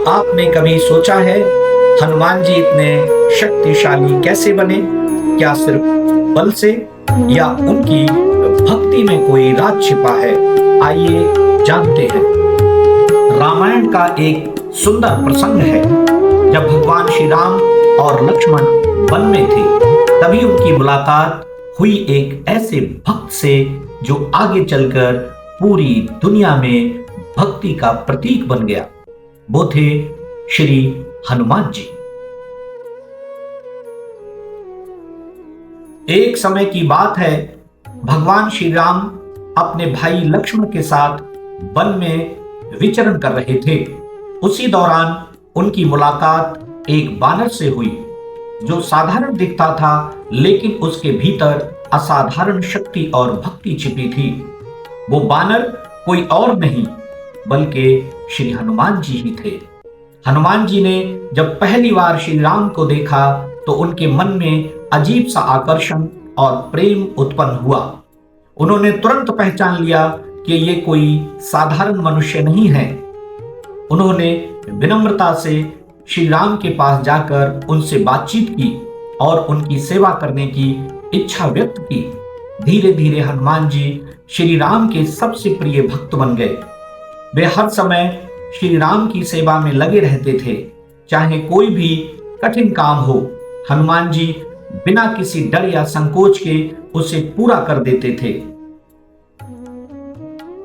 आपने कभी सोचा है हनुमान जी इतने शक्तिशाली कैसे बने? क्या सिर्फ बल से या उनकी भक्ति में कोई राज छिपा है? आइए जानते हैं। रामायण का एक सुंदर प्रसंग है। जब भगवान श्री राम और लक्ष्मण वन में थे, तभी उनकी मुलाकात हुई एक ऐसे भक्त से जो आगे चलकर पूरी दुनिया में भक्ति का प्रतीक बन गया। वो थे श्री हनुमान जी। एक समय की बात है, भगवान श्री राम अपने भाई लक्ष्मण के साथ वन में विचरण कर रहे थे। उसी दौरान उनकी मुलाकात एक बानर से हुई जो साधारण दिखता था, लेकिन उसके भीतर असाधारण शक्ति और भक्ति छिपी थी। वो बानर कोई और नहीं बल्कि श्री हनुमान जी ही थे। हनुमान जी ने जब पहली बार श्री राम को देखा तो उनके मन में अजीब सा आकर्षण और प्रेम उत्पन्न हुआ। उन्होंने तुरंत पहचान लिया कि ये कोई साधारण मनुष्य नहीं है। उन्होंने विनम्रता से श्री राम के पास जाकर उनसे बातचीत की और उनकी सेवा करने की इच्छा व्यक्त की। धीरे धीरे हनुमान जी श्री राम के सबसे प्रिय भक्त बन गए। वे हर समय श्री राम की सेवा में लगे रहते थे। चाहे कोई भी कठिन काम हो, हनुमान जी बिना किसी डर या संकोच के उसे पूरा कर देते थे।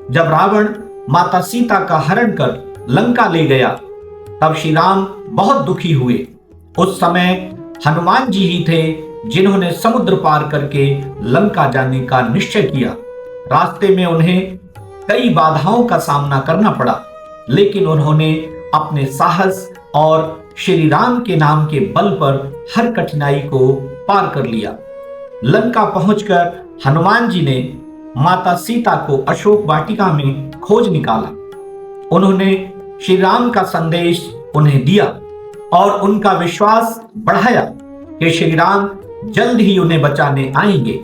जब रावण माता सीता का हरण कर लंका ले गया, तब श्री राम बहुत दुखी हुए। उस समय हनुमान जी ही थे जिन्होंने समुद्र पार करके लंका जाने का निश्चय किया। रास्ते में उन्हें कई बाधाओं का सामना करना पड़ा, लेकिन उन्होंने अपने साहस और श्री राम के नाम के बल पर हर कठिनाई को पार कर लिया। लंका पहुंचकर हनुमान जी ने माता सीता को अशोक वाटिका में खोज निकाला। उन्होंने श्री राम का संदेश उन्हें दिया और उनका विश्वास बढ़ाया कि श्री राम जल्द ही उन्हें बचाने आएंगे।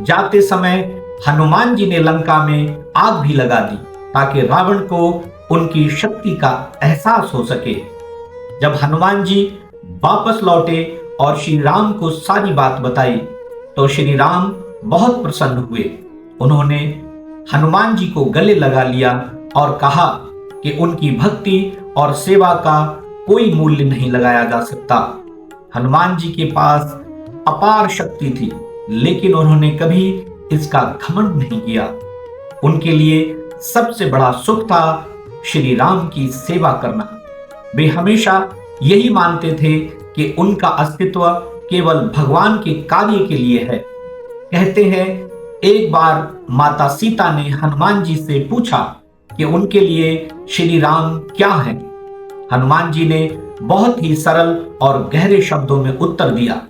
जाते समय हनुमान जी ने लंका में आग भी लगा दी ताकि रावण को उनकी शक्ति का एहसास हो सके। जब हनुमान जी वापस लौटे और श्री राम को सारी बात बताई तो श्री राम बहुत प्रसन्न हुए। उन्होंने हनुमान जी को गले लगा लिया और कहा कि उनकी भक्ति और सेवा का कोई मूल्य नहीं लगाया जा सकता। हनुमान जी के पास अपार शक्ति थी, लेकिन उन्होंने कभी इसका घमंड नहीं किया। उनके लिए सबसे बड़ा सुख था श्री राम की सेवा करना। वे हमेशा यही मानते थे कि उनका अस्तित्व केवल भगवान के कार्य के लिए है। कहते हैं, एक बार माता सीता ने हनुमान जी से पूछा कि उनके लिए श्री राम क्या है। हनुमान जी ने बहुत ही सरल और गहरे शब्दों में उत्तर दिया,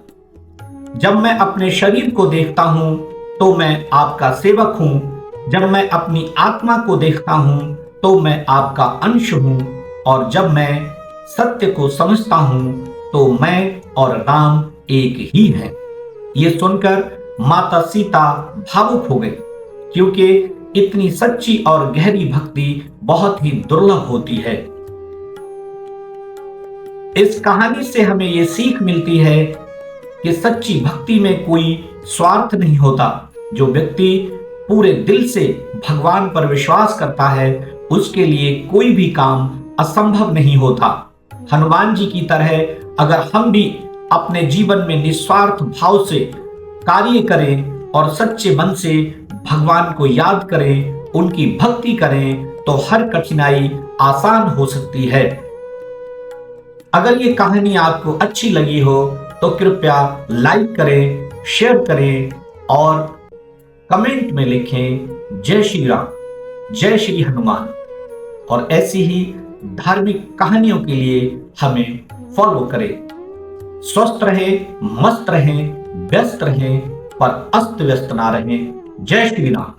जब मैं अपने शरीर को देखता हूं तो मैं आपका सेवक हूं। जब मैं अपनी आत्मा को देखता हूं तो मैं आपका अंश हूं। और जब मैं सत्य को समझता हूं तो मैं और राम एक ही हैं। ये सुनकर माता सीता भावुक हो गई, क्योंकि इतनी सच्ची और गहरी भक्ति बहुत ही दुर्लभ होती है। इस कहानी से हमें ये सीख मिलती है कि सच्ची भक्ति में कोई स्वार्थ नहीं होता। जो व्यक्ति पूरे दिल से भगवान पर विश्वास करता है, उसके लिए कोई भी काम असंभव नहीं होता। हनुमान जी की तरह अगर हम भी अपने जीवन में निस्वार्थ भाव से कार्य करें और सच्चे मन से भगवान को याद करें, उनकी भक्ति करें, तो हर कठिनाई आसान हो सकती है। अगर ये कहानी आपको अच्छी लगी हो तो कृपया लाइक करें, शेयर करें और कमेंट में लिखें जय श्री राम, जय श्री हनुमान। और ऐसी ही धार्मिक कहानियों के लिए हमें फॉलो करें। स्वस्थ रहें, मस्त रहें, व्यस्त रहें, पर अस्त व्यस्त ना रहें। जय श्री राम।